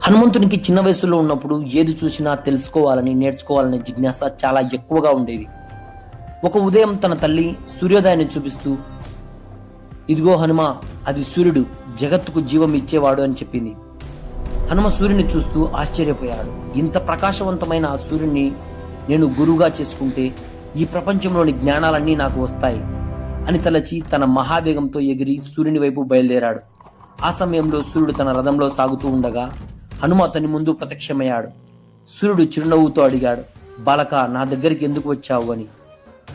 హనుమంతునికి చిన్న వయసులో ఉన్నప్పుడు ఏది చూసినా తెలుసుకోవాలని, నేర్చుకోవాలనే జిజ్ఞాస చాలా ఎక్కువగా ఉండేది. ఒక ఉదయం తన తల్లి సూర్యోదయాన్ని చూపిస్తూ, "ఇదిగో హనుమ, అది సూర్యుడు, జగత్తుకు జీవం ఇచ్చేవాడు" అని చెప్పింది. హనుమ సూర్యుని చూస్తూ ఆశ్చర్యపోయాడు. ఇంత ప్రకాశవంతమైన ఆ సూర్యుని నేను గురువుగా చేసుకుంటే ఈ ప్రపంచంలోని జ్ఞానాలన్నీ నాకు వస్తాయి అని తలచి తన మహావేగంతో ఎగిరి సూర్యుని వైపు బయలుదేరాడు. ఆ సమయంలో సూర్యుడు తన రథంలో సాగుతూ ఉండగా హనుమ అతని ముందు ప్రత్యక్షమయ్యాడు. సూర్యుడు చిరునవ్వుతో అడిగాడు, "బాలక, నా దగ్గరికి ఎందుకు వచ్చావు?" అని.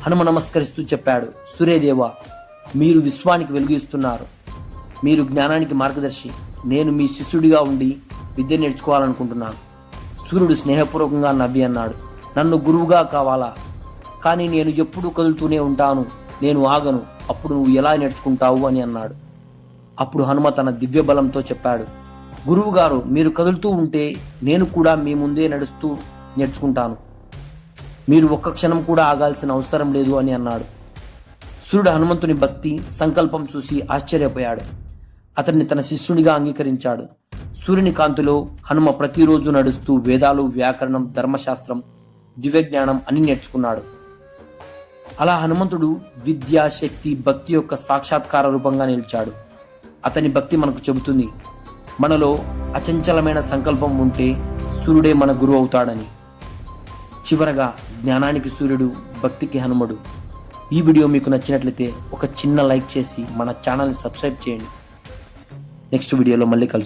హనుమ నమస్కరిస్తూ చెప్పాడు, "సూర్యదేవ, మీరు విశ్వానికి వెలుగు ఇస్తున్నారు. మీరు జ్ఞానానికి మార్గదర్శి. నేను మీ శిష్యుడిగా ఉండి విద్య నేర్చుకోవాలనుకుంటున్నాను." సూర్యుడు స్నేహపూర్వకంగా నవ్వి అన్నాడు, "నన్ను గురువుగా కావాలా? కానీ నేను ఎప్పుడూ కదులుతూనే ఉంటాను. నేను ఆగను. అప్పుడు నువ్వు ఎలా నేర్చుకుంటావు?" అని అన్నాడు. అప్పుడు హనుమ తన దివ్య బలంతో చెప్పాడు, "గురువు గారు, మీరు కదులుతూ ఉంటే నేను కూడా మీ ముందే నడుస్తూ నేర్చుకుంటాను. మీరు ఒక్క క్షణం కూడా ఆగాల్సిన అవసరం లేదు" అని అన్నాడు. సూర్యుడు హనుమంతుని భక్తి సంకల్పం చూసి ఆశ్చర్యపోయాడు. అతన్ని తన శిష్యునిగా అంగీకరించాడు. సూర్యుని కాంతిలో హనుమ ప్రతిరోజు నడుస్తూ వేదాలు, వ్యాకరణం, ధర్మశాస్త్రం, దివ్యజ్ఞానం అని నేర్చుకున్నాడు. అలా హనుమంతుడు విద్య, శక్తి, భక్తి యొక్క సాక్షాత్కార రూపంగా నిలిచాడు. అతని భక్తి మనకు చెబుతుంది, మనలో అచంచలమైన సంకల్పం ఉంటే సూర్యుడే మన గురువు అవుతాడని. చివరగా, జ్ఞానానికి సూర్యుడు, భక్తికి హనుమడు. ఈ వీడియో మీకు నచ్చినట్లయితే ఒక చిన్న లైక్ చేసి మన ఛానల్ని సబ్స్క్రైబ్ చేయండి. నెక్స్ట్ వీడియోలో మళ్ళీ కలుద్దాం.